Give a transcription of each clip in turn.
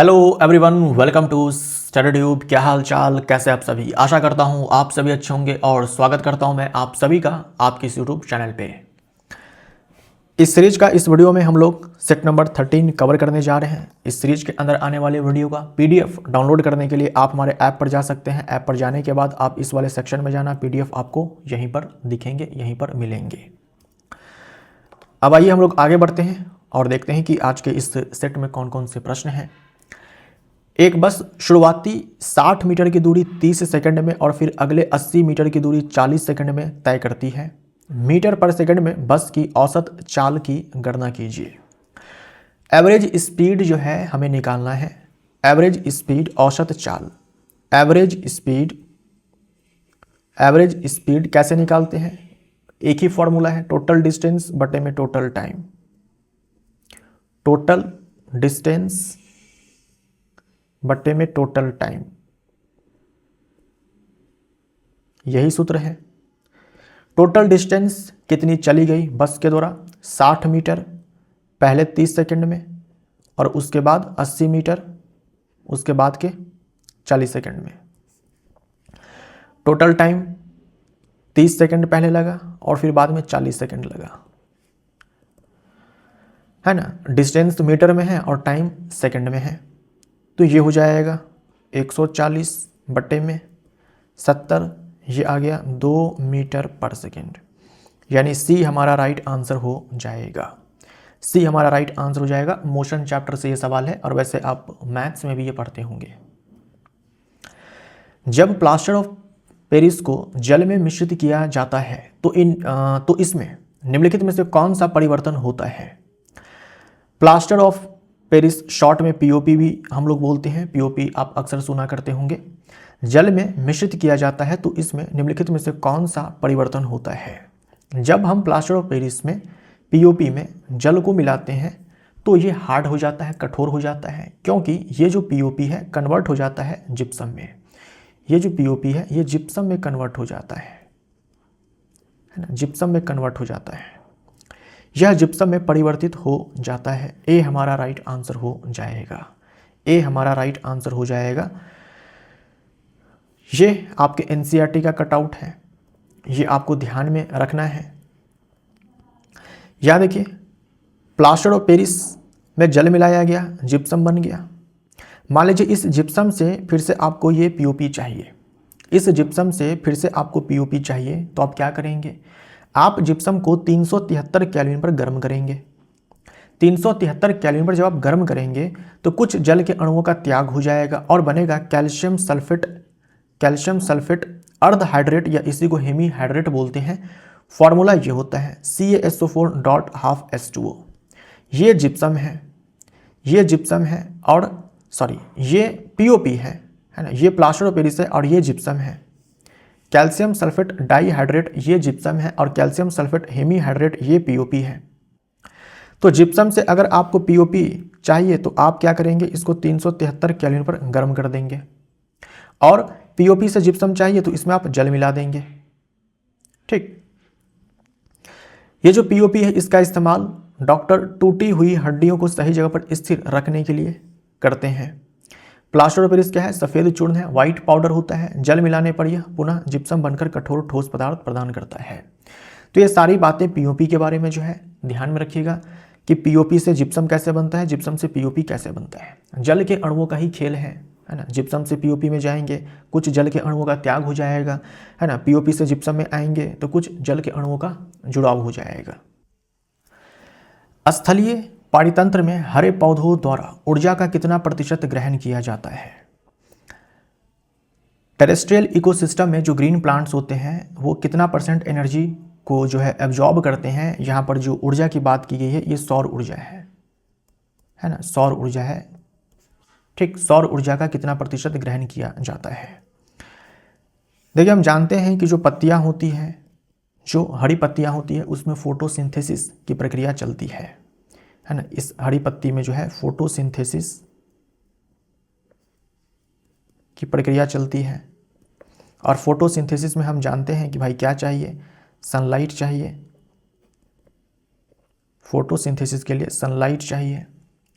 Hello everyone, welcome to Study Tube. क्या हाल चाल, कैसे आप सभी। आशा करता हूँ आप सभी अच्छे होंगे और स्वागत करता हूँ मैं आप सभी का आपके इस यूट्यूब चैनल पे। इस सीरीज का इस वीडियो में हम लोग सेट नंबर 13 कवर करने जा रहे हैं। इस सीरीज के अंदर आने वाले वीडियो का पीडीएफ डाउनलोड करने के लिए आप हमारे ऐप पर जा सकते हैं। ऐप पर जाने के बाद आप इस वाले सेक्शन में जाना, पीडीएफ आपको यहीं पर दिखेंगे, यहीं पर मिलेंगे। अब आइए हम लोग आगे बढ़ते हैं और देखते हैं कि आज के इस सेट में कौन कौन से प्रश्न हैं। एक बस शुरुआती 60 मीटर की दूरी 30 सेकंड में और फिर अगले 80 मीटर की दूरी 40 सेकंड में तय करती है। मीटर पर सेकंड में बस की औसत चाल की गणना कीजिए। एवरेज स्पीड जो है हमें निकालना है। एवरेज स्पीड, औसत चाल। एवरेज स्पीड कैसे निकालते हैं? एक ही फॉर्मूला है, टोटल डिस्टेंस बटे में टोटल टाइम। टोटल डिस्टेंस बट्टे में टोटल टाइम, यही सूत्र है। टोटल डिस्टेंस कितनी चली गई बस के द्वारा? 60 मीटर पहले 30 सेकंड में और उसके बाद 80 मीटर उसके बाद के 40 सेकंड में। टोटल टाइम 30 सेकंड पहले लगा और फिर बाद में 40 सेकंड लगा, है ना। डिस्टेंस तो मीटर में है और टाइम सेकंड में है, तो ये हो जाएगा 140 बट्टे में 70, ये आ गया 2 मीटर पर सेकेंड। यानी सी हमारा राइट आंसर हो जाएगा। सी हमारा राइट आंसर हो जाएगा। मोशन चैप्टर से ये सवाल है और वैसे आप मैथ्स में भी ये पढ़ते होंगे। जब प्लास्टर ऑफ पेरिस को जल में मिश्रित किया जाता है तो इसमें निम्नलिखित में से कौन सा परिवर्तन होता है? प्लास्टर ऑफ पेरिस, शॉर्ट में पीओपी भी हम लोग बोलते हैं। पीओपी आप अक्सर सुना करते होंगे। जल में मिश्रित किया जाता है तो इसमें निम्नलिखित में से कौन सा परिवर्तन होता है? जब हम प्लास्टर ऑफ पेरिस में पीओपी में जल को मिलाते हैं तो ये हार्ड हो जाता है, कठोर हो जाता है, क्योंकि ये जो पीओपी है कन्वर्ट हो जाता है जिप्सम में। ये जो पीओपी है ये जिप्सम में कन्वर्ट हो जाता है ना, जिप्सम में कन्वर्ट हो जाता है। यह जिप्सम में परिवर्तित हो जाता है। ए हमारा राइट आंसर हो जाएगा। ए हमारा राइट आंसर हो जाएगा। ये आपके एनसीईआरटी का कटआउट है, ये आपको ध्यान में रखना है। या देखिए, प्लास्टर ऑफ पेरिस में जल मिलाया गया, जिप्सम बन गया। मान लीजिए इस जिप्सम से फिर से आपको ये पीओपी चाहिए, इस जिप्सम से फिर से आपको पीओपी चाहिए, तो आप क्या करेंगे? आप जिप्सम को 373 केल्विन पर गर्म करेंगे। 373 केल्विन पर जब आप गर्म करेंगे तो कुछ जल के अणुओं का त्याग हो जाएगा और बनेगा कैल्शियम सल्फेट अर्ध हाइड्रेट, या इसी को हेमी हाइड्रेट बोलते हैं। फॉर्मूला ये होता है CaSO4.12H2O। ये जिप्सम है, ये जिप्सम है और ये पीओपी है ना। ये प्लास्टर ऑफ पेरिस है और ये जिप्सम है। कैल्शियम सल्फेट डाइहाइड्रेट ये जिप्सम है और कैल्शियम सल्फेट हेमी हाइड्रेट ये पीओपी है। तो जिप्सम से अगर आपको पीओपी चाहिए तो आप क्या करेंगे? इसको 373 केल्विन पर गर्म कर देंगे और पीओपी से जिप्सम चाहिए तो इसमें आप जल मिला देंगे। ठीक, ये जो पीओपी है इसका इस्तेमाल डॉक्टर टूटी हुई हड्डियों को सही जगह पर स्थिर रखने के लिए करते हैं। प्लास्टर ऑफ पेरिस क्या है? सफेद चूर्ण है, व्हाइट पाउडर होता है। जल मिलाने पर यह पुनः जिप्सम बनकर कठोर ठोस पदार्थ प्रदान करता है। तो ये सारी बातें पीओपी के बारे में जो है ध्यान में रखिएगा कि पीओपी से जिप्सम कैसे बनता है, जिप्सम से पीओपी कैसे बनता है। जल के अणुओं का ही खेल है ना। जिप्सम से पीओपी में जाएंगे, कुछ जल के अणुओं का त्याग हो जाएगा, है ना। पीओपी से जिप्सम में आएंगे तो कुछ जल के अणुओं का जुड़ाव हो जाएगा। स्थलीय पारितंत्र में हरे पौधों द्वारा ऊर्जा का कितना प्रतिशत ग्रहण किया जाता है? टेरेस्ट्रियल इकोसिस्टम में जो ग्रीन प्लांट्स होते हैं वो कितना % एनर्जी को जो है एब्जॉर्ब करते हैं? यहाँ पर जो ऊर्जा की बात की गई है ये सौर ऊर्जा है ना, सौर ऊर्जा है। ठीक, सौर ऊर्जा का कितना % ग्रहण किया जाता है? देखिए, हम जानते हैं कि जो पत्तियां होती हैं, जो हरी पत्तियां होती है उसमें फोटोसिंथेसिस की प्रक्रिया चलती है ना। इस हरी पत्ती में जो है फोटोसिंथेसिस की प्रक्रिया चलती है और फोटोसिंथेसिस में हम जानते हैं कि भाई क्या चाहिए? सनलाइट चाहिए। फोटोसिंथेसिस के लिए सनलाइट चाहिए।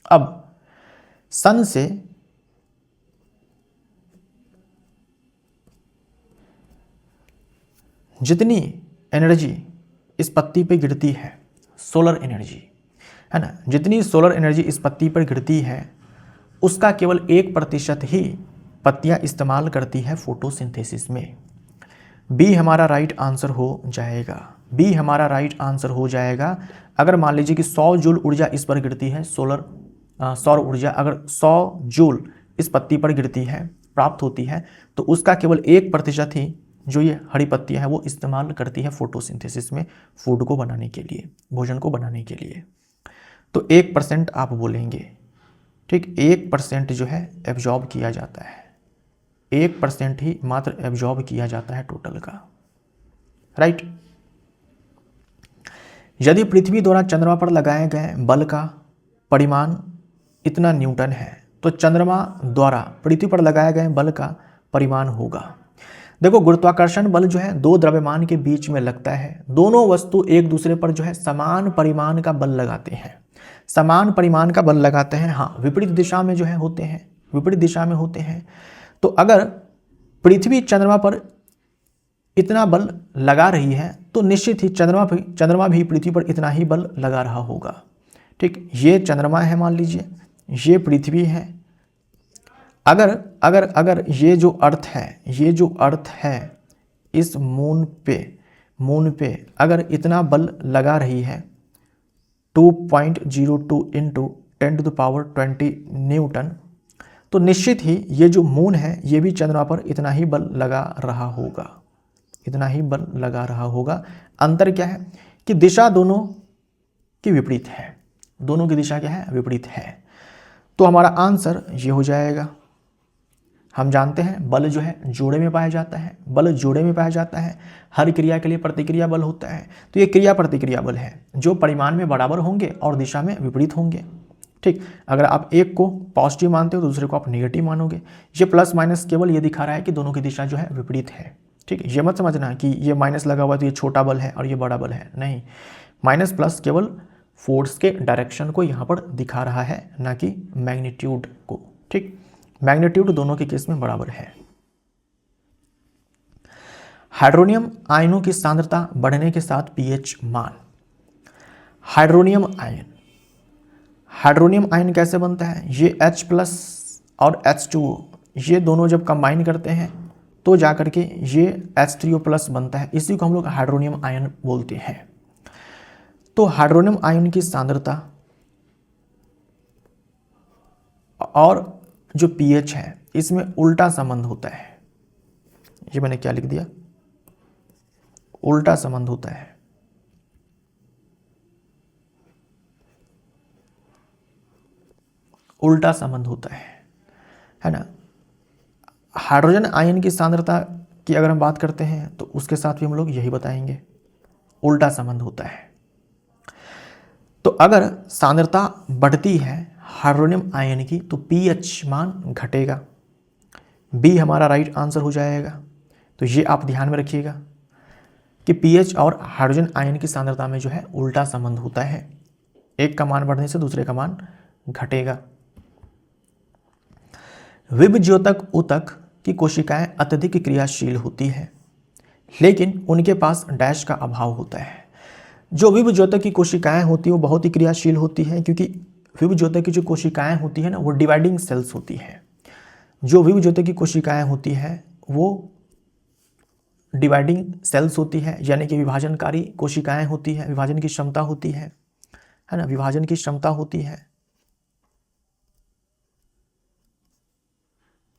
अब सन से जितनी एनर्जी इस पत्ती पे गिरती है, सोलर एनर्जी है ना, जितनी सोलर एनर्जी इस पत्ती पर गिरती है उसका केवल 1% ही पत्तियां इस्तेमाल करती है फोटोसिंथेसिस में। बी हमारा राइट आंसर हो जाएगा, बी हमारा राइट आंसर हो जाएगा। अगर मान लीजिए कि 100 जूल ऊर्जा इस पर गिरती है, सौर ऊर्जा अगर 100 जूल इस पत्ती पर गिरती है, प्राप्त होती है, तो उसका केवल 1% ही जो ये हरी पत्तियां हैं वो इस्तेमाल करती है फोटोसिंथेसिस में, फूड को बनाने के लिए, भोजन को बनाने के लिए। तो 1% आप बोलेंगे, ठीक, 1% जो है एब्जॉर्ब किया जाता है, 1% ही मात्र एब्जॉर्ब किया जाता है टोटल का, राइट। यदि पृथ्वी द्वारा चंद्रमा पर लगाए गए बल का परिमाण इतना न्यूटन है तो चंद्रमा द्वारा पृथ्वी पर लगाए गए बल का परिमाण होगा। देखो, गुरुत्वाकर्षण बल जो है दो द्रव्यमान के बीच में लगता है, दोनों वस्तु एक दूसरे पर जो है समान परिमाण का बल लगाते हैं, समान परिमाण का बल लगाते हैं, हाँ, विपरीत दिशा में जो है होते हैं, विपरीत दिशा में होते हैं। तो अगर पृथ्वी चंद्रमा पर इतना बल लगा रही है तो निश्चित ही चंद्रमा भी पृथ्वी पर इतना ही बल लगा रहा होगा, ठीक। ये चंद्रमा है, मान लीजिए ये पृथ्वी है। अगर ये जो अर्थ है, ये जो अर्थ है इस मून पे अगर इतना बल लगा रही है 2.02 इंटू 10⁻20 न्यूटन, तो निश्चित ही ये जो मून है ये भी चंद्रमा पर इतना ही बल लगा रहा होगा, इतना ही बल लगा रहा होगा। अंतर क्या है कि दिशा दोनों की विपरीत है, दोनों की दिशा क्या है, विपरीत है। तो हमारा आंसर ये हो जाएगा। हम जानते हैं बल जो है जोड़े में पाया जाता है, बल जोड़े में पाया जाता है, हर क्रिया के लिए प्रतिक्रिया बल होता है। तो ये क्रिया प्रतिक्रिया बल है जो परिमाण में बराबर होंगे और दिशा में विपरीत होंगे, ठीक। अगर आप एक को पॉजिटिव मानते हो तो दूसरे को आप नेगेटिव मानोगे। ये प्लस माइनस केवल ये दिखा रहा है कि दोनों की दिशा जो है विपरीत है, ठीक। ये मत समझना कि ये माइनस लगा हुआ तो ये छोटा बल है और ये बड़ा बल है, नहीं, माइनस प्लस केवल फोर्स के डायरेक्शन को यहाँ पर दिखा रहा है, ना कि मैग्नीट्यूड को, ठीक। मैग्नीट्यूड दोनों के केस में बराबर है। हाइड्रोनियम आयनों की सांद्रता बढ़ने के साथ पीएच मान। हाइड्रोनियम आयन कैसे बनता है, ये H+ और H2O ये दोनों जब कंबाइन करते हैं तो जाकर के ये H3O+ बनता है, इसी को हम लोग हाइड्रोनियम आयन बोलते हैं। तो हाइड्रोनियम आयन की सांद्रता और जो पीएच है इसमें उल्टा संबंध होता है। ये मैंने क्या लिख दिया, उल्टा संबंध होता है। उल्टा संबंध होता है ना। हाइड्रोजन आयन की सांद्रता की अगर हम बात करते हैं तो उसके साथ भी हम लोग यही बताएंगे, उल्टा संबंध होता है। तो अगर सांद्रता बढ़ती है हाइड्रोनियम आयन की तो पीएच मान घटेगा। बी हमारा राइट आंसर हो जाएगा। तो ये आप ध्यान में रखिएगा कि पीएच और हाइड्रोजन आयन की सांद्रता में जो है उल्टा संबंध होता है, एक का मान बढ़ने से दूसरे का मान घटेगा। विभज्योतक ऊतक की कोशिकाएं अत्यधिक क्रियाशील होती है लेकिन उनके पास डैश का अभाव होता है। जो विभज्योतक की कोशिकाएं होती है वो बहुत ही क्रियाशील होती है, क्योंकि विभज्योतक की जो कोशिकाएं होती है ना वो डिवाइडिंग सेल्स होती है। जो विभज्योतक की कोशिकाएं होती है वो डिवाइडिंग सेल्स होती है, यानी कि विभाजनकारी कोशिकाएं होती है, विभाजन की क्षमता होती है ना, विभाजन की क्षमता होती है।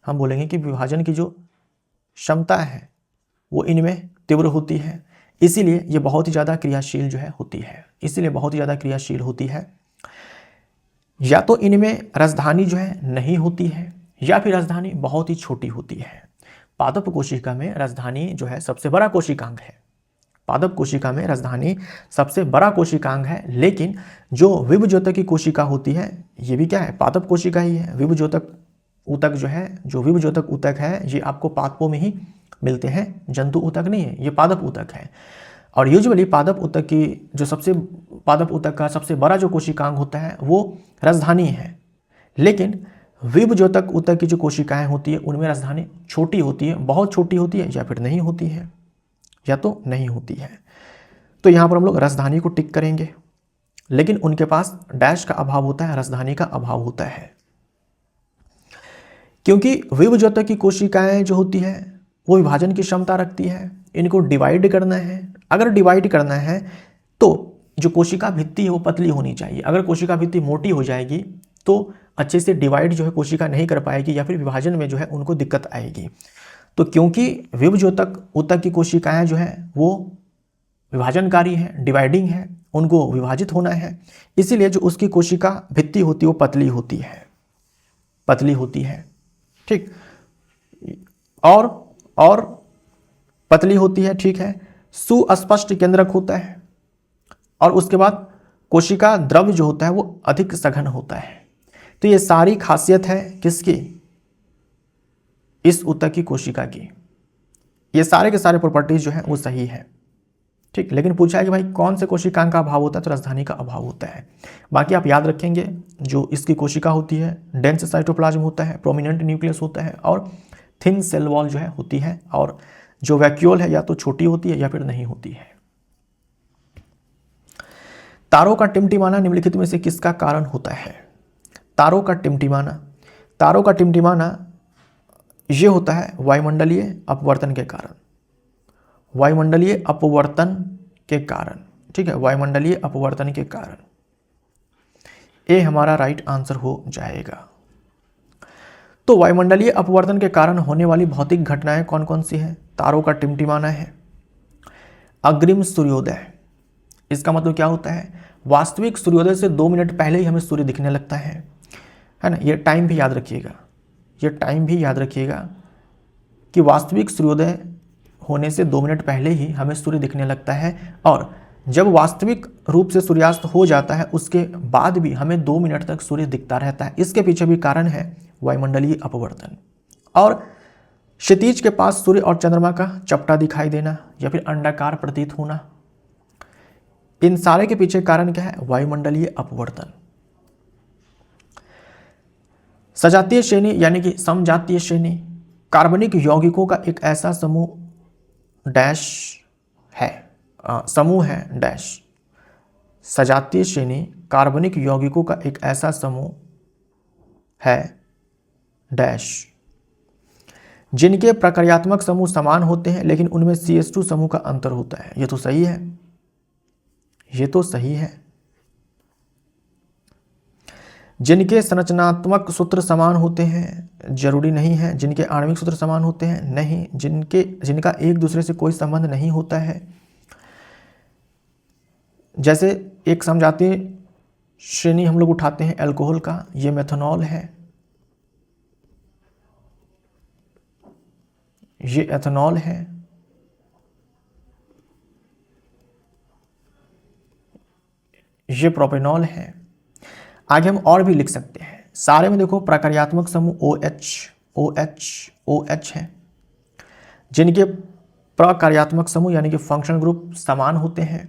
हम बोलेंगे कि विभाजन की जो क्षमता है वो इनमें तीव्र होती है, इसीलिए ये बहुत ही ज़्यादा क्रियाशील जो है होती है, इसीलिए बहुत ही ज़्यादा क्रियाशील होती है। या तो इनमें राजधानी जो है नहीं होती है या फिर राजधानी बहुत ही छोटी होती है। पादप कोशिका में राजधानी जो है सबसे बड़ा कोशिकांग है, पादप कोशिका में राजधानी सबसे बड़ा कोशिकांग है, लेकिन जो विभज्योतक की कोशिका होती है ये भी क्या है, पादप कोशिका ही है। विभज्योतक ऊतक जो है, जो विभज्योतक ऊतक है ये आपको पादपों में ही मिलते हैं, जंतु ऊतक नहीं है, ये पादप ऊतक है। और यूजुअली पादप ऊतक की जो पादप ऊतक का सबसे बड़ा जो कोशिकांग होता है वो राजधानी है, लेकिन विभज्योतक ऊतक की जो कोशिकाएं होती है उनमें राजधानी छोटी होती है, बहुत छोटी होती है या फिर नहीं होती है, या तो नहीं होती है। तो यहाँ पर हम लोग रसधानी को टिक करेंगे, लेकिन उनके पास डैश का अभाव होता है, रसधानी का अभाव होता है। क्योंकि विभजोतक की कोशिकाएं जो होती है वो विभाजन की क्षमता रखती है, इनको डिवाइड करना है। अगर डिवाइड करना है तो जो कोशिका भित्ति है वो पतली होनी चाहिए। अगर कोशिका भित्ति मोटी हो जाएगी तो अच्छे से डिवाइड जो है कोशिका नहीं कर पाएगी, या फिर विभाजन में जो है उनको दिक्कत आएगी। तो क्योंकि विभजोतक ऊतक की कोशिकाएं जो है वो विभाजनकारी है, डिवाइडिंग है, उनको विभाजित होना है, इसीलिए जो उसकी कोशिका भित्ति होती है वो पतली होती है, पतली होती है। ठीक, और पतली होती है, ठीक है। सुस्पष्ट केंद्रक होता है, और उसके बाद कोशिका द्रव्य जो होता है वो अधिक सघन होता है। तो ये सारी खासियत है किसकी? इस ऊतक की कोशिका की। ये सारे के सारे प्रॉपर्टीज जो है वो सही है, ठीक। लेकिन पूछा है कि भाई कौन से कोशिकांग का अभाव होता है, तो राजधानी का अभाव होता है। बाकी आप याद रखेंगे, जो इसकी कोशिका होती है डेंस साइटोप्लाज्म होता है, प्रोमिनेंट न्यूक्लियस होता है, और थिन सेल वॉल जो है होती है, और जो वैक्यूल है या तो छोटी होती है या फिर नहीं होती है। तारों का टिमटिमाना निम्नलिखित में से किसका कारण होता है? तारों का टिमटिमाना ये होता है वायुमंडलीय अपवर्तन के कारण, वायुमंडलीय अपवर्तन के कारण, ठीक है, वायुमंडलीय अपवर्तन के कारण। ए हमारा राइट आंसर हो जाएगा। तो वायुमंडलीय अपवर्तन के कारण होने वाली भौतिक घटनाएं कौन कौन सी हैं? तारों का टिमटिमाना है, अग्रिम सूर्योदय। इसका मतलब क्या होता है? वास्तविक सूर्योदय से 2 मिनट पहले ही हमें सूर्य दिखने लगता है ना। ये टाइम भी याद रखिएगा, ये टाइम भी याद रखिएगा कि वास्तविक सूर्योदय होने से 2 मिनट पहले ही हमें सूर्य दिखने लगता है, और जब वास्तविक रूप से सूर्यास्त हो जाता है उसके बाद भी हमें 2 मिनट तक सूर्य दिखता रहता है। इसके पीछे भी कारण है वायुमंडलीय अपवर्तन। और क्षितिज के पास सूर्य और चंद्रमा का चपटा दिखाई देना या फिर अंडाकार प्रतीत होना, इन सारे के पीछे कारण क्या है? वायुमंडलीय अपवर्तन। सजातीय श्रेणी यानी कि समजातीय श्रेणी कार्बनिक यौगिकों का एक ऐसा समूह डैश है, समूह है डैश। सजातीय श्रेणी कार्बनिक यौगिकों का एक ऐसा समूह है डैश जिनके प्रक्रियात्मक समूह समान होते हैं लेकिन उनमें CH2 समूह का अंतर होता है। ये तो सही है, ये तो सही है। जिनके संरचनात्मक सूत्र समान होते हैं, जरूरी नहीं है। जिनके आणविक सूत्र समान होते हैं, नहीं। जिनका एक दूसरे से कोई संबंध नहीं होता है, जैसे एक समजातीय श्रेणी हम लोग उठाते हैं अल्कोहल का, ये मेथनॉल है, ये एथेनॉल है, ये प्रोपेनॉल है। आगे हम और भी लिख सकते हैं। सारे में देखो प्रक्रियात्मक समूह OH है, जिनके प्रक्रियात्मक समूह यानी कि फंक्शनल ग्रुप समान होते हैं।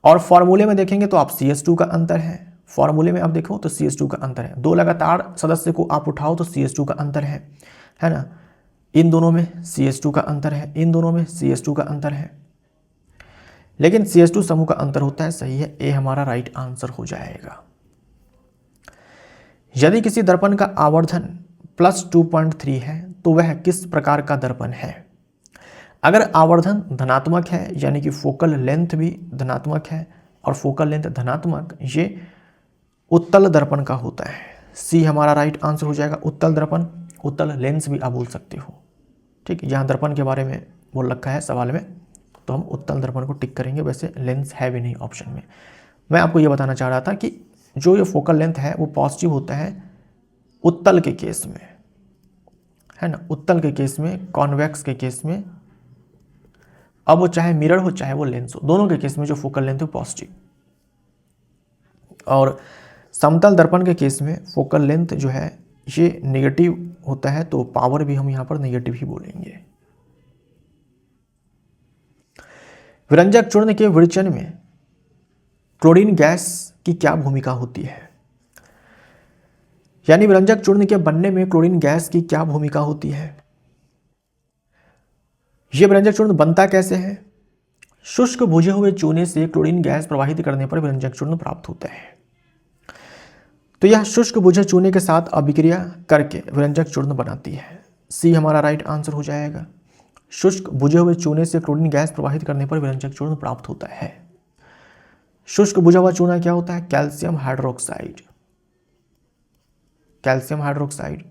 और फॉर्मूले में देखेंगे तो आप CH2 का अंतर है, फॉर्मूले में आप देखो तो CH2 का अंतर है। 2 लगातार सदस्य को आप उठाओ तो CH2 का अंतर है ना। इन दोनों में CH2 का अंतर है, इन दोनों में CH2 का अंतर है, लेकिन CH2 समूह का अंतर होता है। सही है, ए हमारा राइट आंसर हो जाएगा। यदि किसी दर्पण का आवर्धन +2.3 है तो वह किस प्रकार का दर्पण है? अगर आवर्धन धनात्मक है यानी कि फोकल लेंथ भी धनात्मक है और फोकल लेंथ धनात्मक, ये उत्तल दर्पण का होता है। सी हमारा राइट आंसर हो जाएगा। उत्तल दर्पण, उत्तल लेंस भी आप बोल सकते हो, ठीक। यहाँ दर्पण के बारे में बोल रखा है सवाल में, तो हम उत्तल दर्पण को टिक करेंगे। वैसे लेंस है भी नहीं ऑप्शन में। मैं आपको ये बताना चाह रहा था कि जो ये फोकल लेंथ है वो पॉजिटिव होता है उत्तल के केस में, है ना। उत्तल के केस में, कॉन्वेक्स के केस में, अब वो चाहे मिरर हो चाहे वो लेंस हो, दोनों के केस में जो फोकल लेंथ है पॉजिटिव। और समतल दर्पण के केस में फोकल लेंथ जो है ये नेगेटिव होता है, तो पावर भी हम यहाँ पर नेगेटिव ही बोलेंगे। विरंजक चूर्ण के विरचन में क्लोरीन गैस की क्या भूमिका होती है? यानी विरंजक चूर्ण के बनने में क्लोरीन गैस की क्या भूमिका होती है? ये व्यंजक चूर्ण बनता कैसे है? शुष्क भुजे हुए चूने से क्लोरीन गैस प्रवाहित करने पर व्यंजक चूर्ण प्राप्त होता है। तो यह शुष्क भुजे चूने के साथ अभिक्रिया करके व्यंजक चूर्ण बनाती है। सी हमारा राइट आंसर हो जाएगा। शुष्क भुजे हुए चूने से क्लोरीन गैस प्रवाहित करने पर व्यंजक चूर्ण प्राप्त होता है। शुष्क भुजा हुआ चूना क्या होता है? Calcium hydroxide. Calcium hydroxide.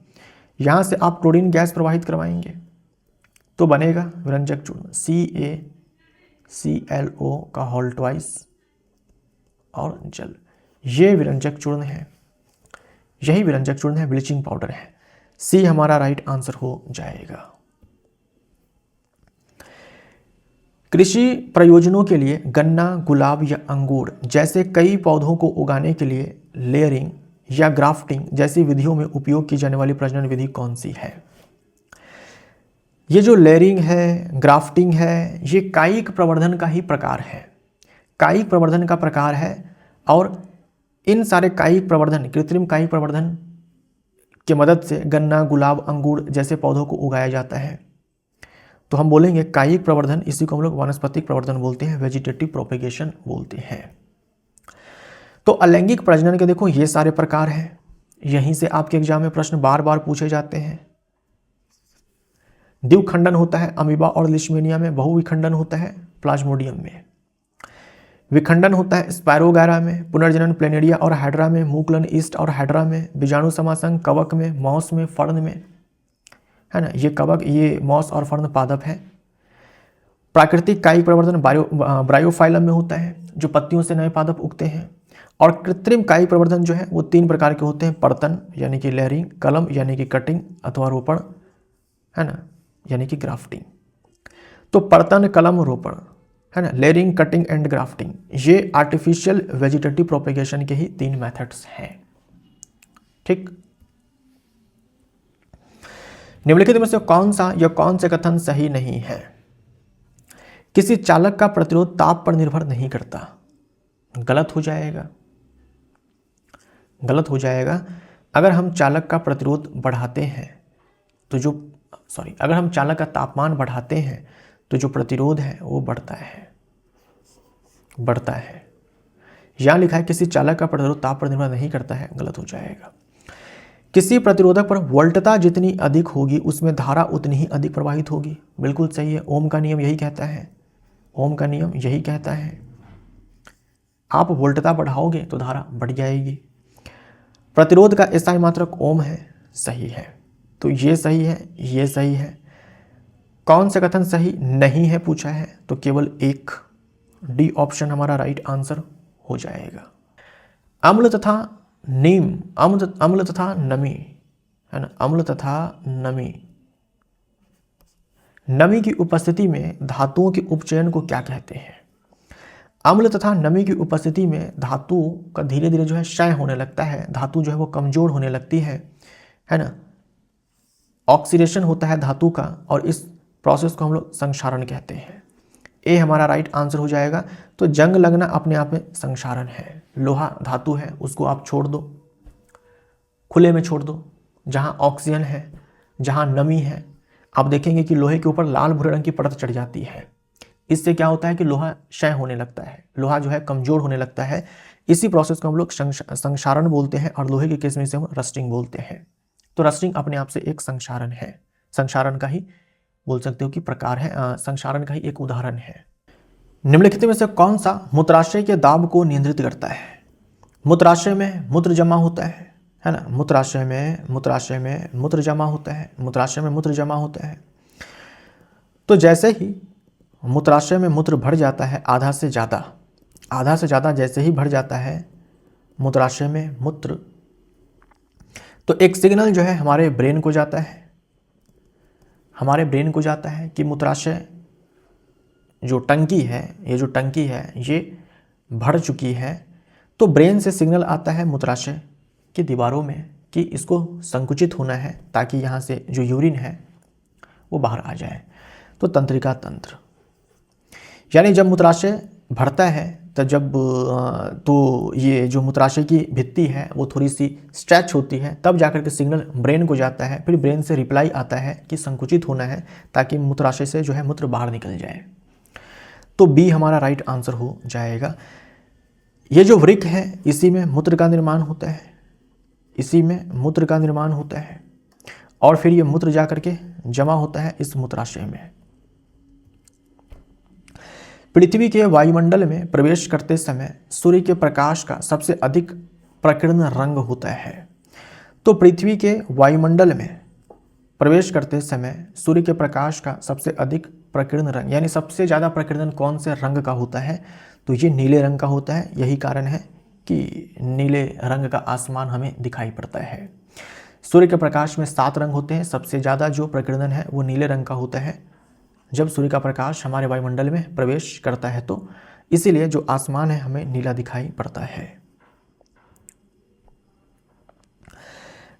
यहां से आप क्लोरीन गैस प्रवाहित करवाएंगे तो बनेगा व्यंजक चूर्ण CaClO का होल ट्वाइस और जल। ये व्यंजक चूर्ण है, यही व्यंजक चूर्ण है, ब्लीचिंग पाउडर है। सी हमारा राइट आंसर हो जाएगा। कृषि प्रयोजनों के लिए गन्ना, गुलाब या अंगूर जैसे कई पौधों को उगाने के लिए लेयरिंग या ग्राफ्टिंग जैसी विधियों में उपयोग की जाने वाली प्रजनन विधि कौन सी है? ये जो लेयरिंग है, ग्राफ्टिंग है, ये कायिक प्रवर्धन का ही प्रकार है। कायिक प्रवर्धन का प्रकार है और इन सारे कायिक प्रवर्धन, कृत्रिम कायिक प्रवर्धन की मदद से गन्ना, गुलाब, अंगूर जैसे पौधों को उगाया जाता है। तो हम बोलेंगे कायिक प्रवर्धन, इसी को हम लोग वानस्पतिक प्रवर्धन बोलते हैं, वेजिटेटिव प्रोपेगेशन बोलते हैं। तो अलैंगिक प्रजनन के देखो ये सारे प्रकार हैं। यहीं से आपके एग्जाम में प्रश्न बार बार पूछे जाते हैं। द्विखंडन होता है अमीबा और लिशमेनिया में, बहुविखंडन होता है प्लाज्मोडियम में, विखंडन होता है स्पायरोगैरा में, पुनर्जनन प्लेनेरिया और हाइड्रा में, मूकलन ईस्ट और हाइड्रा में, बीजाणु समासंग कवक में, मॉस में, फर्न में, है ना। ये कवक, ये मॉस और फर्न पादप है। प्राकृतिक कायिक प्रवर्धन ब्रायोफाइलम में होता है, जो पत्तियों से नए पादप उगते हैं। और कृत्रिम कायिक प्रवर्धन जो है वो 3 प्रकार के होते हैं, पर्तन यानी कि लेयरिंग, कलम यानी कि कटिंग अथवा रोपण, है ना, यानी कि ग्राफ्टिंग। तो पर्तन, कलम, रोपण, है ना, लेयरिंग, कटिंग एंड ग्राफ्टिंग, ये आर्टिफिशियल वेजिटेटिव प्रोपेगेशन के ही 3 मेथड्स हैं। ठीक। निम्नलिखित में से कौन सा या कौन से कथन सही नहीं है? किसी चालक का प्रतिरोध ताप पर निर्भर नहीं करता। गलत हो जाएगा, गलत हो जाएगा। अगर हम चालक का प्रतिरोध बढ़ाते हैं तो अगर हम चालक का तापमान बढ़ाते हैं तो जो प्रतिरोध है वो बढ़ता है। यहां लिखा है किसी चालक का प्रतिरोध ताप पर निर्भर नहीं करता है, गलत हो जाएगा। किसी प्रतिरोधक पर वोल्टता जितनी अधिक होगी उसमें धारा उतनी ही अधिक प्रवाहित होगी, बिल्कुल सही है। ओम का नियम यही कहता है, ओम का नियम यही कहता है। आप वोल्टता बढ़ाओगे तो धारा बढ़ जाएगी। प्रतिरोध का एसआई मात्रक ओम है, सही है। तो ये सही है, ये सही है। कौन सा कथन सही नहीं है पूछा है तो केवल एक, डी ऑप्शन हमारा राइट आंसर हो जाएगा। अम्ल तथा नीम, अम्ल तथा नमी, है ना, अम्ल तथा नमी, नमी की उपस्थिति में धातुओं के उपचयन को क्या कहते हैं? अम्ल तथा नमी की उपस्थिति में धातु का धीरे धीरे जो है क्षय होने लगता है, धातु जो है वो कमजोर होने लगती है ना। ऑक्सीडेशन होता है धातु का और इस प्रोसेस को हम लोग संक्षारण कहते हैं। ए हमारा राइट आंसर हो जाएगा। तो जंग लगना अपने आप में संक्षारण है। लोहा धातु है, उसको आप छोड़ दो, खुले में छोड़ दो, जहां ऑक्सीजन है, जहां नमी है, आप देखेंगे कि लोहे के ऊपर लाल भूरे रंग की परत चढ़ जाती है। इससे क्या होता है कि लोहा क्षय होने लगता है, लोहा जो है कमजोर होने लगता है। इसी प्रोसेस को हम लोग संक्षारण बोलते हैं और लोहे के केस में इसे हम रस्टिंग बोलते हैं। तो रस्टिंग अपने आप से एक संक्षारण है, संक्षारण का ही बोल सकते हो कि प्रकार है, संक्षारण का ही एक उदाहरण है। निम्नलिखित में से कौन सा मूत्राशय के दाब को नियंत्रित करता है? मूत्राशय में मूत्र जमा होता है ना, मूत्राशय में मूत्र जमा होता है, मूत्राशय में मूत्र जमा होता है। तो जैसे ही मूत्राशय में मूत्र भर जाता है आधा से ज़्यादा जैसे ही भर जाता है मूत्राशय में मूत्र, तो एक सिग्नल जो है हमारे ब्रेन को जाता है, कि मूत्राशय जो टंकी है, ये भर चुकी है। तो ब्रेन से सिग्नल आता है मूत्राशय की दीवारों में कि इसको संकुचित होना है ताकि यहाँ से जो यूरिन है वो बाहर आ जाए। तो तंत्रिका तंत्र, यानी जब मूत्राशय भरता है तो जब तो ये जो मूत्राशय की भित्ति है वो थोड़ी सी स्ट्रेच होती है, तब जाकर के सिग्नल ब्रेन को जाता है, फिर ब्रेन से रिप्लाई आता है कि संकुचित होना है ताकि मूत्राशय से जो है मूत्र बाहर निकल जाए। तो बी हमारा राइट आंसर हो जाएगा। ये जो वृक्क है इसी में मूत्र का निर्माण होता है, इसी में मूत्र का निर्माण होता है और फिर ये मूत्र जाकर के जमा होता है इस मूत्राशय में। पृथ्वी के वायुमंडल में प्रवेश करते समय सूर्य के प्रकाश का सबसे अधिक प्रकीर्ण रंग होता है। तो पृथ्वी के वायुमंडल में प्रवेश करते समय सूर्य के प्रकाश का सबसे अधिक प्रकीर्ण रंग, यानी सबसे ज़्यादा प्रकीर्णन कौन से रंग का होता है, तो ये नीले रंग का होता है। यही कारण है कि नीले रंग का आसमान हमें दिखाई पड़ता है। सूर्य के प्रकाश में 7 रंग होते हैं, सबसे ज़्यादा जो प्रकीर्णन है वो नीले रंग का होता है जब सूर्य का प्रकाश हमारे वायुमंडल में प्रवेश करता है, तो इसीलिए जो आसमान है हमें नीला दिखाई पड़ता है।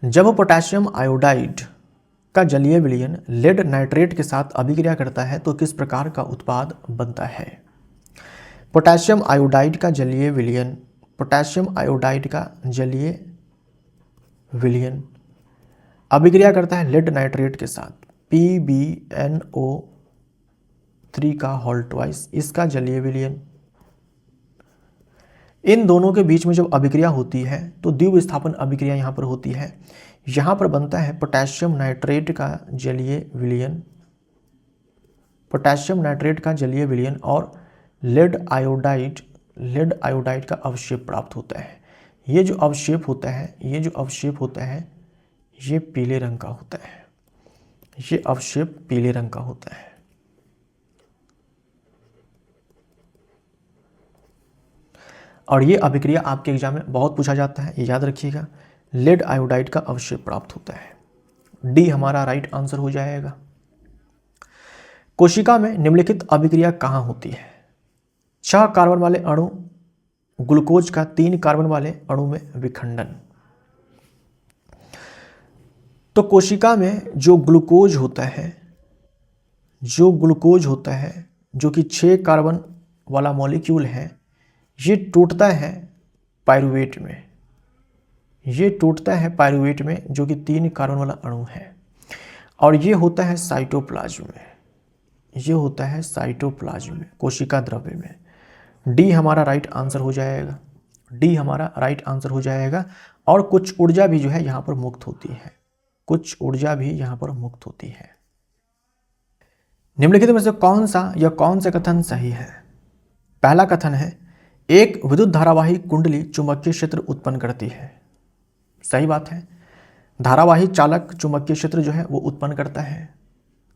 जब पोटेशियम आयोडाइड का जलीय विलयन लेड नाइट्रेट के साथ अभिक्रिया करता है तो किस प्रकार का उत्पाद बनता है। पोटेशियम आयोडाइड का जलीय विलयन, पोटेशियम आयोडाइड का जलीय विलयन अभिक्रिया करता है लेड नाइट्रेट के साथ, PbNO3 का होल ट्वाइस, इसका जलीय विलयन। इन दोनों के बीच में जब अभिक्रिया होती है तो द्विव विस्थापन अभिक्रिया यहाँ पर होती है। यहाँ पर बनता है पोटेशियम नाइट्रेट का जलीय विलयन, पोटेशियम नाइट्रेट का जलीय विलयन और लेड आयोडाइड का अवक्षेप प्राप्त होता है। ये जो अवक्षेप होता है, ये जो अवक्षेप होता है ये पीले रंग का होता है, ये अवक्षेप पीले रंग का होता है। और ये अभिक्रिया आपके एग्जाम में बहुत पूछा जाता है, ये याद रखिएगा। लेड आयोडाइड का अवक्षेप प्राप्त होता है। डी हमारा राइट आंसर हो जाएगा। कोशिका में निम्नलिखित अभिक्रिया कहाँ होती है। 6 कार्बन वाले अणु ग्लूकोज का 3 कार्बन वाले अणु में विखंडन। तो कोशिका में जो ग्लूकोज होता है, जो कि 6 कार्बन वाला मॉलिक्यूल है, ये टूटता है पायरुवेट में, ये टूटता है पायरुवेट में जो कि 3 कार्बन वाला अणु है, और ये होता है साइटोप्लाज्म में, ये होता है साइटोप्लाज्म में, कोशिका द्रव्य में। डी हमारा राइट आंसर हो जाएगा, डी हमारा राइट आंसर हो जाएगा। और कुछ ऊर्जा भी जो है यहाँ पर मुक्त होती है, कुछ ऊर्जा भी यहाँ पर मुक्त होती है। निम्नलिखित में से कौन सा या कौन से कथन सही है। पहला कथन है एक विद्युत धारावाही कुंडली चुंबकीय क्षेत्र उत्पन्न करती है। सही बात है, धारावाही चालक चुंबकीय क्षेत्र जो है वो उत्पन्न करता है।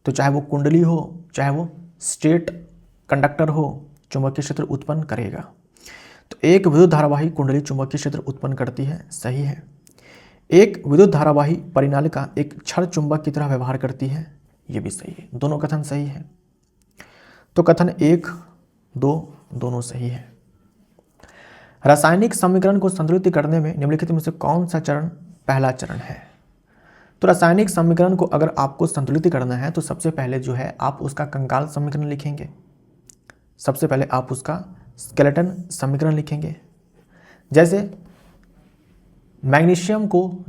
तो चाहे वो कुंडली हो, चाहे वो स्टेट कंडक्टर हो, चुंबकीय क्षेत्र उत्पन्न करेगा। तो एक विद्युत धारावाही कुंडली चुंबकीय क्षेत्र उत्पन्न करती है, सही है। एक विद्युत धारावाही परिनालिका एक क्षण चुंबक की तरह व्यवहार करती है, ये भी सही है। दोनों कथन सही है। तो कथन 1, 2 दोनों सही है। रासायनिक समीकरण को संतुलित करने में निम्नलिखित में से कौन सा चरण पहला चरण है। तो रासायनिक समीकरण को अगर आपको संतुलित करना है तो सबसे पहले जो है आप उसका कंकाल समीकरण लिखेंगे, सबसे पहले आप उसका स्केलेटन समीकरण लिखेंगे। जैसे मैग्नीशियम को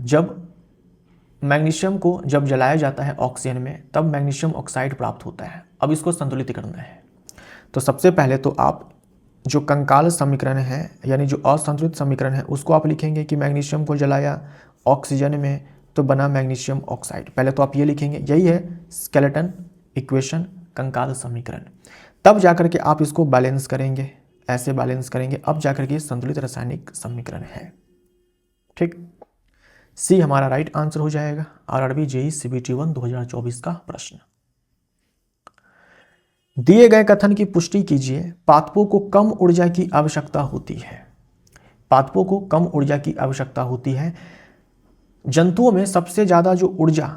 जब जलाया जाता है ऑक्सीजन में तब मैग्नीशियम ऑक्साइड प्राप्त होता है। अब इसको संतुलित करना है तो सबसे पहले तो आप जो कंकाल समीकरण है यानी जो असंतुलित समीकरण है उसको आप लिखेंगे कि मैग्नीशियम को जलाया ऑक्सीजन में तो बना मैग्नीशियम ऑक्साइड। पहले तो आप ये लिखेंगे, यही है स्केलेटन इक्वेशन, कंकाल समीकरण। तब जाकर के आप इसको बैलेंस करेंगे, ऐसे बैलेंस करेंगे, अब जाकर के संतुलित रासायनिक समीकरण है। ठीक, सी हमारा राइट आंसर हो जाएगा। आरआरबी जेईई सीबीटी 1 2024 का प्रश्न। दिए गए कथन की पुष्टि कीजिए। पादपों को कम ऊर्जा की आवश्यकता होती है। पादपों को कम ऊर्जा की आवश्यकता होती है। जंतुओं में सबसे ज़्यादा जो ऊर्जा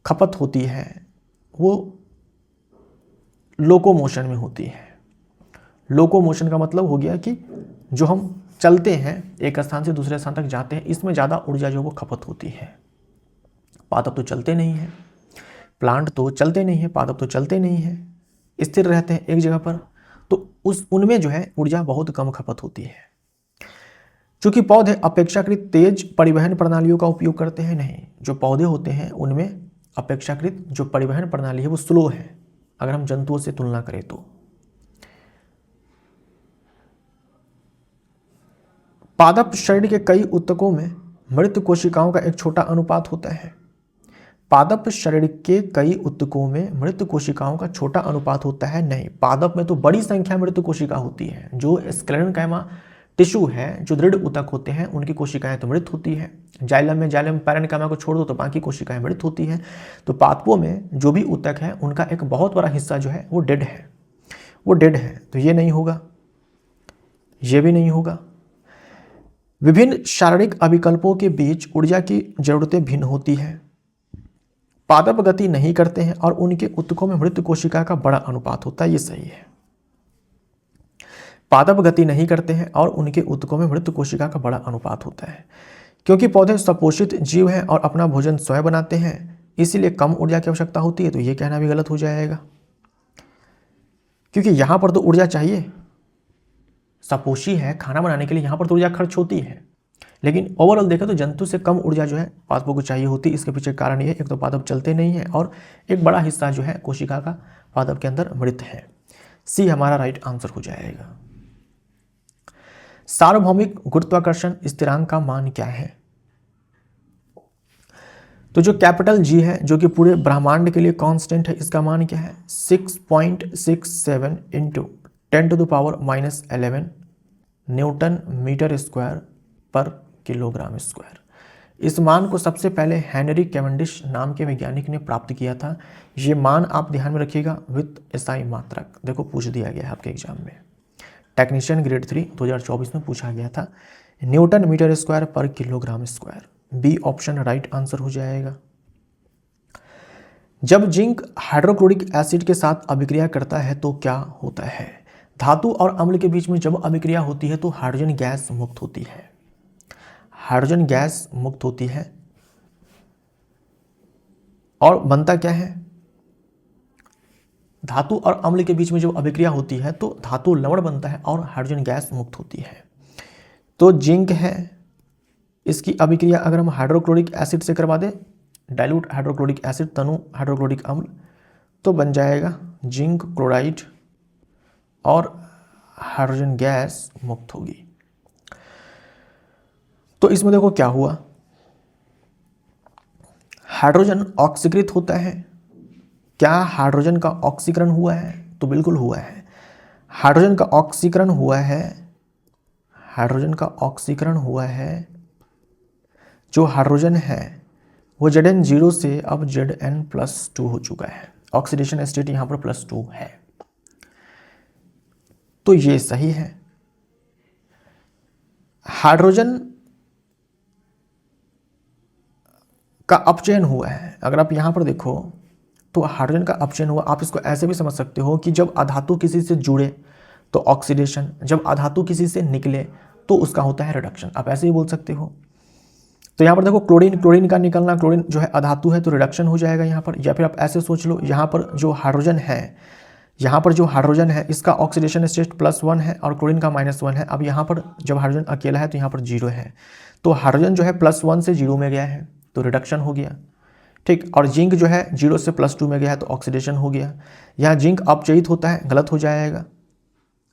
खपत होती है वो लोकोमोशन में होती है। लोकोमोशन का मतलब हो गया कि जो हम चलते हैं, एक स्थान से दूसरे स्थान तक जाते हैं, इसमें ज़्यादा ऊर्जा जो वो खपत होती है। पादप तो चलते नहीं हैं, प्लांट तो चलते नहीं है, पादप तो चलते नहीं है, स्थिर रहते हैं एक जगह पर। तो उनमें जो है ऊर्जा बहुत कम खपत होती है। चूंकि पौधे अपेक्षाकृत तेज परिवहन प्रणालियों का उपयोग करते हैं, नहीं, जो पौधे होते हैं उनमें अपेक्षाकृत जो परिवहन प्रणाली है वो स्लो है अगर हम जंतुओं से तुलना करें तो। पादप शरीर के कई ऊतकों में मृत कोशिकाओं का एक छोटा अनुपात होता है। पादप शरीर के कई ऊतकों में मृत कोशिकाओं का छोटा अनुपात होता है, नहीं, पादप में तो बड़ी संख्या मृत कोशिका होती है। जो स्क्लेरेन्काइमा टिश्यू है, जो दृढ़ ऊतक होते हैं, उनकी कोशिकाएं तो मृत होती है। जाइलम पैरेन्काइमा को छोड़ दो तो बाकी कोशिकाएं मृत होती हैं। तो पादपों में जो भी ऊतक है उनका एक बहुत बड़ा हिस्सा जो है वो डेड है, तो ये नहीं होगा, ये भी नहीं होगा। विभिन्न शारीरिक अभिकल्पों के बीच ऊर्जा की जरूरतें भिन्न होती हैं। पादप गति नहीं करते हैं और उनके ऊतकों में मृत कोशिका का बड़ा अनुपात होता है, ये सही है। पादप गति नहीं करते हैं और उनके ऊतकों में मृत कोशिका का बड़ा अनुपात होता है। क्योंकि पौधे स्वपोषित जीव हैं और अपना भोजन स्वयं बनाते हैं, इसीलिए कम ऊर्जा की आवश्यकता होती है, तो ये कहना भी गलत हो जाएगा, क्योंकि यहां पर तो ऊर्जा चाहिए, सपोषी है, खाना बनाने के लिए यहाँ पर तो ऊर्जा खर्च होती है। लेकिन ओवरऑल देखा तो जंतु से कम ऊर्जा जो है पादपों को चाहिए होती है। इसके पीछे कारण ये, एक तो पादप चलते नहीं है और एक बड़ा हिस्सा जो है कोशिका का पादप के अंदर मृत है। सी हमारा राइट आंसर हो जाएगा। सार्वभौमिक गुरुत्वाकर्षण स्थिरांक का मान क्या है? तो जो कैपिटल जी है, जो कि पूरे ब्रह्मांड के लिए कांस्टेंट है, इसका मान क्या है? 6.67 इंटू 10⁻⁻11 न्यूटन मीटर स्क्वायर पर किलोग्राम स्क्वायर। इस मान को सबसे पहले हेनरी कैवेंडिश नाम के वैज्ञानिक ने प्राप्त किया था। ये मान आप ध्यान में रखिएगा, विद एसआई मात्रक। देखो पूछ दिया गया है आपके एग्जाम में, टेक्नीशियन ग्रेड 3 2024 में पूछा गया था, न्यूटन मीटर स्क्वायर पर kilogram square. B option right answer हो जाएगा। जब जिंक हाइड्रोक्लोरिक एसिड के साथ अभिक्रिया करता है तो क्या होता है? धातु और अम्ल के बीच में जब अभिक्रिया होती है तो हाइड्रोजन गैस मुक्त होती है। हाइड्रोजन गैस मुक्त होती है और बनता क्या है? धातु और अम्ल के बीच में जब अभिक्रिया होती है तो धातु लवण बनता है और हाइड्रोजन गैस मुक्त होती है। तो जिंक है, इसकी अभिक्रिया अगर हम हाइड्रोक्लोरिक एसिड से करवा दें, डाइल्यूट हाइड्रोक्लोरिक एसिड तनु हाइड्रोक्लोरिक अम्ल, तो बन जाएगा जिंक क्लोराइड और हाइड्रोजन गैस मुक्त होगी। तो इसमें देखो क्या हुआ, हाइड्रोजन ऑक्सीकृत होता है। क्या हाइड्रोजन का ऑक्सीकरण हुआ है? तो बिल्कुल हुआ है, हाइड्रोजन का ऑक्सीकरण हुआ है। हाइड्रोजन का ऑक्सीकरण हुआ है। जो हाइड्रोजन है वो Zn0 से अब Zn+2 हो चुका है। ऑक्सीडेशन स्टेट यहां पर +2 है, तो ये सही है। हाइड्रोजन का अपचयन हुआ है। अगर आप यहां पर देखो तो हाइड्रोजन का अपचयन हुआ। आप इसको ऐसे भी समझ सकते हो कि जब अधातु किसी से जुड़े तो ऑक्सीडेशन, जब अधातु किसी से निकले तो उसका होता है रिडक्शन। आप ऐसे ही बोल सकते हो। तो यहाँ पर देखो क्लोरीन का निकलना, क्लोरीन जो है अधातु है तो रिडक्शन हो जाएगा यहाँ पर। या फिर आप ऐसे सोच लो, यहाँ पर जो हाइड्रोजन है, यहाँ पर जो हाइड्रोजन है इसका ऑक्सीडेशन स्टेट +1 है और क्लोरीन का -1 है। अब यहाँ पर जब हाइड्रोजन अकेला है तो यहाँ पर 0 है, तो हाइड्रोजन जो है +1 से 0 में गया है तो रिडक्शन हो गया, ठीक। और जिंक जो है 0 से +2 में गया है तो ऑक्सीडेशन हो गया। यहाँ जिंक अपचयित होता है, गलत हो जाएगा।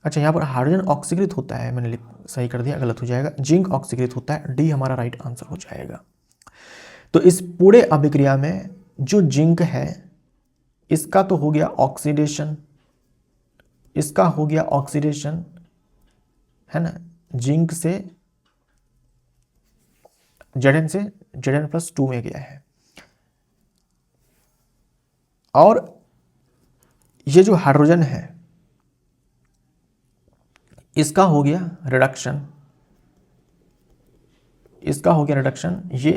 अच्छा, यहाँ पर हाइड्रोजन ऑक्सीकृत होता है, मैंने सही कर दिया, गलत हो जाएगा। जिंक ऑक्सीकृत होता है, डी हमारा राइट आंसर हो जाएगा। तो इस पूरे अभिक्रिया में जो जिंक है इसका तो हो गया ऑक्सीडेशन, इसका हो गया ऑक्सीडेशन, है ना। जिंक से Zn से Zn+2 में गया है। और ये जो हाइड्रोजन है इसका हो गया रिडक्शन, इसका हो गया रिडक्शन। ये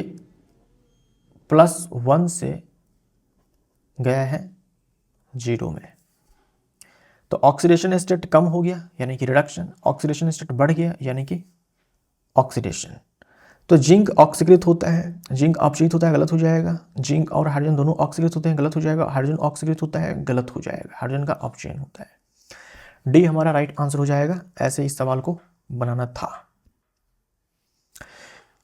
+1 से गया है 0 में, तो ऑक्सीडेशन स्टेट कम हो गया यानी कि रिडक्शन, ऑक्सीडेशन स्टेट बढ़ गया यानी कि ऑक्सीडेशन। तो जिंक ऑक्सीकृत होता है, जिंक अपचयित होता है, गलत हो जाएगा। जिंक और हाइड्रोजन दोनों ऑक्सीकृत होते हैं, गलत हो जाएगा। हाइड्रोजन ऑक्सीकृत होता है, गलत हो जाएगा। हाइड्रोजन का अपचयन होता है। डी हमारा राइट आंसर हो जाएगा। ऐसे इस सवाल को बनाना था।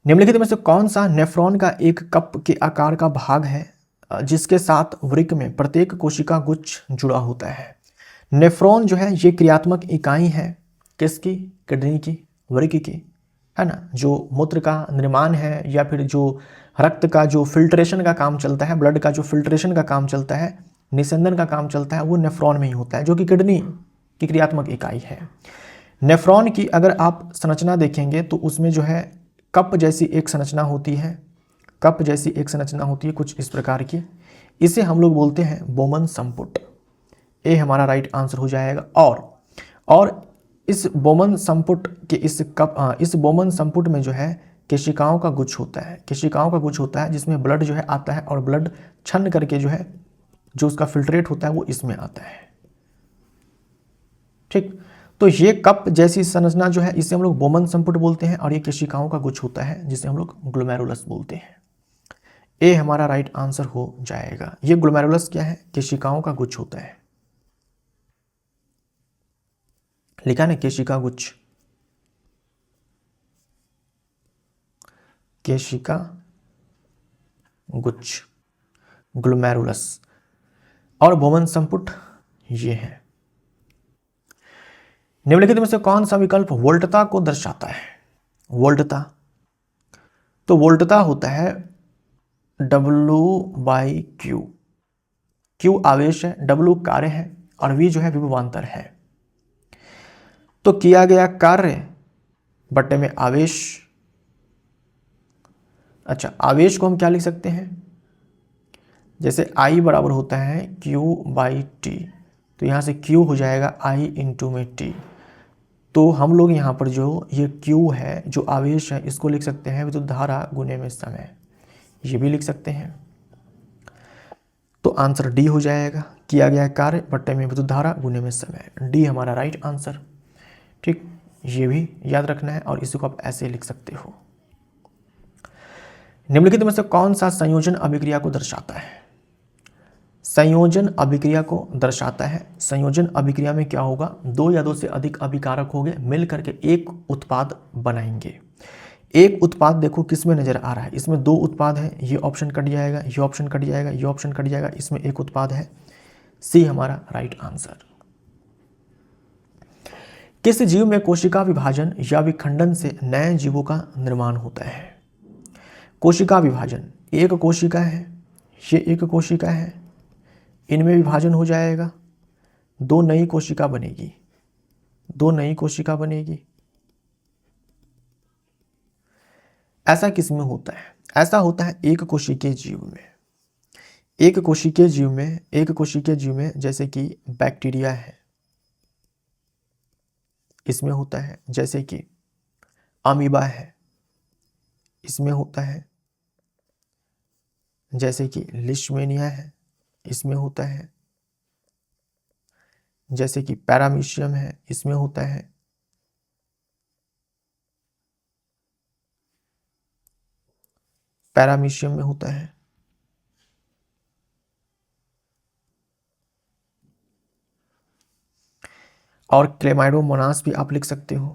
निम्नलिखित में से कौन सा नेफ्रॉन का एक कप के आकार का भाग है जिसके साथ वृक्क में प्रत्येक कोशिका गुच्छ जुड़ा होता है? नेफ्रॉन जो है ये क्रियात्मक इकाई है किसकी? किडनी की, वृक्क की, है ना। जो मूत्र का निर्माण है या फिर जो रक्त का जो फिल्ट्रेशन का काम चलता है, ब्लड का जो फिल्ट्रेशन का काम चलता है, निस्संदन का काम चलता है, वो नेफ्रॉन में ही होता है, जो कि किडनी की क्रियात्मक इकाई है। नेफ्रॉन की अगर आप संरचना देखेंगे तो उसमें जो है कप जैसी एक संरचना होती है, कप जैसी एक संरचना होती है कुछ इस प्रकार की। इसे हम लोग बोलते हैं बोमन संपुट। ए हमारा राइट आंसर हो जाएगा। और इस बोमन संपुट के इस बोमन संपुट में जो है केशिकाओं का गुच्छ होता है, केशिकाओं का गुच्छ होता है जिसमें ब्लड जो है आता है और ब्लड छन्न करके जो है जो उसका फिल्ट्रेट होता है वो इसमें आता है। ठीक, तो ये कप जैसी संरचना जो है इसे हम लोग बोमन संपुट बोलते हैं और ये केशिकाओं का गुच्छ होता है जिसे हम लोग ग्लोमेरुलस बोलते हैं। ए हमारा राइट आंसर हो जाएगा। ये ग्लोमेरुलस क्या है? केशिकाओं का गुच्छ होता है। लिखा ना केशिका गुच्छ, केशिका गुच्छ, ग्लोमेरुलस। और बोमन संपुट ये है। निम्नलिखित में से कौन सा विकल्प वोल्टता को दर्शाता है? वोल्टता, तो वोल्टता होता है W/Q। Q आवेश है, W कार्य है और V जो है विभवांतर है। तो किया गया कार्य बट्टे में आवेश। अच्छा, आवेश को हम क्या लिख सकते हैं? जैसे I बराबर होता है Q/T, तो यहाँ से Q हो जाएगा I इंटू में T। तो हम लोग यहाँ पर जो ये Q है जो आवेश है इसको लिख सकते हैं विद्युत धारा गुने में समय, ये भी लिख सकते हैं। तो आंसर डी हो जाएगा, किया गया कार्य बट्टे में विद्युत धारा गुने में समय। डी हमारा राइट आंसर। ठीक, ये भी याद रखना है और इसी को आप ऐसे लिख सकते हो। निम्नलिखित में से कौन सा संयोजन अभिक्रिया को दर्शाता है? संयोजन अभिक्रिया को दर्शाता है। संयोजन अभिक्रिया में क्या होगा? दो या दो से अधिक अभिकारक होंगे मिल करके एक उत्पाद बनाएंगे। एक उत्पाद देखो किस में नजर आ रहा है? इसमें दो उत्पाद है, ये ऑप्शन कट जाएगा, ये ऑप्शन कट जाएगा, ये ऑप्शन कट जाएगा, इसमें एक उत्पाद है। सी हमारा राइट आंसर। किस जीव में कोशिका विभाजन या विखंडन से नए जीवों का निर्माण होता है? कोशिका विभाजन, एक कोशिका है, ये एक कोशिका है, इनमें विभाजन हो जाएगा, दो नई कोशिका बनेगी, दो नई कोशिका बनेगी। ऐसा किस में होता है? ऐसा होता है एक कोशिकीय जीव में। एक कोशिकीय जीव में, एक कोशिकीय जीव में जैसे कि बैक्टीरिया है, इसमें होता है। जैसे कि अमीबा है, इसमें होता है। जैसे कि लिशमेनिया है, इसमें होता है। जैसे कि पैरामीशियम है, इसमें होता है। पैरामीशियम में होता है। और क्लेमाइडोमोनास भी आप लिख सकते हो।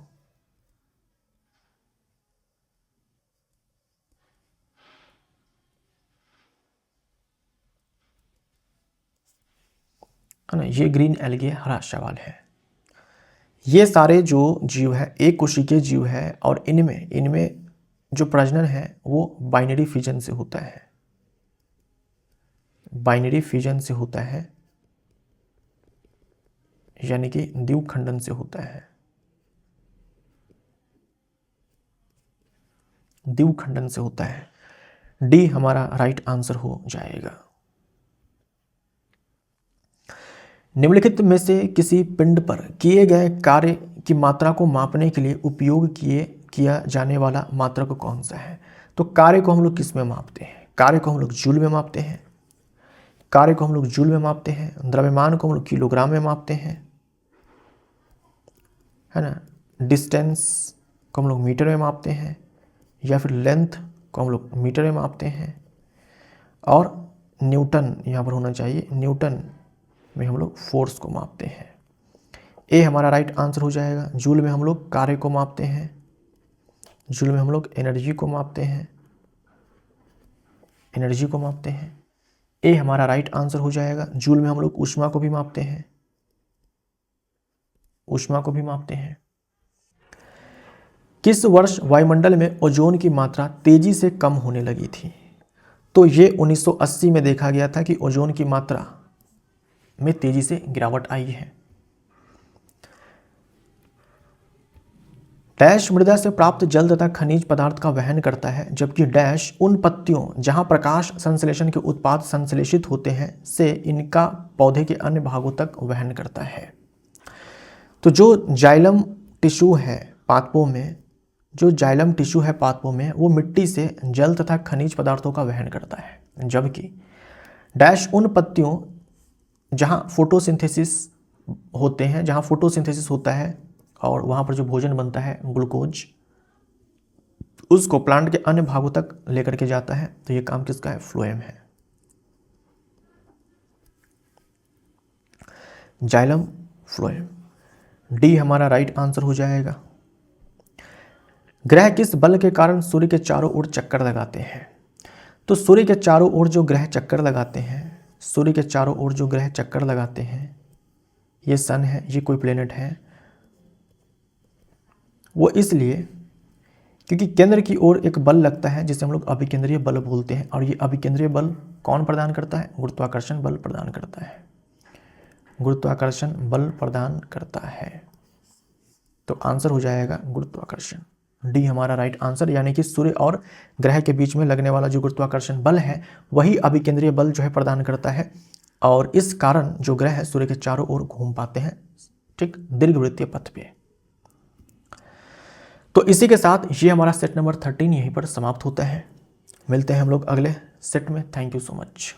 है ना, ये ग्रीन एल्गे हरा शैवाल है। ये सारे जो जीव है एक कोशिकीय जीव है और इनमें जो प्रजनन है वो बाइनरी फिजन से होता है। बाइनरी फिजन से होता है, यानी कि द्विखंडन से होता है। द्विखंडन से होता है। डी हमारा राइट आंसर हो जाएगा। निम्नलिखित में से किसी पिंड पर किए गए कार्य की मात्रा को मापने के लिए उपयोग किया जाने वाला मात्रक कौन सा है? तो कार्य को हम लोग किस में मापते हैं? कार्य को हम लोग जूल में मापते हैं। कार्य को हम लोग जूल में मापते हैं। द्रव्यमान को हम लोग किलोग्राम में मापते हैं, है ना। डिस्टेंस को हम लोग मीटर में मापते हैं, या फिर लेंथ को हम लोग मीटर में मापते हैं। और न्यूटन यहाँ पर होना चाहिए, न्यूटन में हम लोग फोर्स को मापते हैं। ए हमारा राइट आंसर हो जाएगा। जूल में हम लोग कार्य को मापते हैं, जूल में हम लोग एनर्जी को मापते हैं, एनर्जी को मापते हैं। ए हमारा राइट आंसर हो जाएगा। जूल में हम लोग ऊष्मा को भी मापते हैं, ऊष्मा को भी मापते हैं। किस वर्ष वायुमंडल में ओजोन की मात्रा तेजी से कम होने लगी थी? तो ये 1980 में देखा गया था कि ओजोन की मात्रा में तेजी से गिरावट आई है। डैश मृदा से प्राप्त जल तथा खनिज पदार्थ का वहन करता है, जबकि डैश उन पत्तियों जहां प्रकाश संश्लेषण के उत्पाद संश्लेषित होते हैं से इनका पौधे के अन्य भागों तक वहन करता है। तो जो जाइलम टिश्यू है पादपों में, जो जाइलम टिश्यू है पादपों में, वो मिट्टी से जल तथा खनिज पदार्थों का वहन करता है, जबकि डैश उन पत्तियों जहां फोटोसिंथेसिस होते हैं, जहां फोटोसिंथेसिस होता है और वहां पर जो भोजन बनता है ग्लूकोज, उसको प्लांट के अन्य भागों तक लेकर के जाता है। तो ये काम किसका है? फ्लोएम है, जाइलम फ्लोएम। डी हमारा राइट आंसर हो जाएगा। ग्रह किस बल के कारण सूर्य के चारों ओर चक्कर लगाते हैं? तो सूर्य के चारों ओर जो ग्रह चक्कर लगाते हैं, सूर्य के चारों ओर जो ग्रह चक्कर लगाते हैं, ये सन है, ये कोई प्लेनेट है, वो इसलिए क्योंकि केंद्र की ओर एक बल लगता है जिसे हम लोग अभिकेंद्रीय बल बोलते हैं। और ये अभिकेंद्रीय बल कौन प्रदान करता है? गुरुत्वाकर्षण बल प्रदान करता है, गुरुत्वाकर्षण बल प्रदान करता है। तो आंसर हो जाएगा गुरुत्वाकर्षण। डी हमारा राइट आंसर, यानी कि सूर्य और ग्रह के बीच में लगने वाला जो गुरुत्वाकर्षण बल है वही अभिकेंद्रीय बल जो है प्रदान करता है, और इस कारण जो ग्रह है सूर्य के चारों ओर घूम पाते हैं, ठीक, दीर्घवृत्तीय पथ पे। तो इसी के साथ ये हमारा सेट नंबर 13 यहीं पर समाप्त होता है। मिलते हैं हम लोग अगले सेट में। Thank you so much.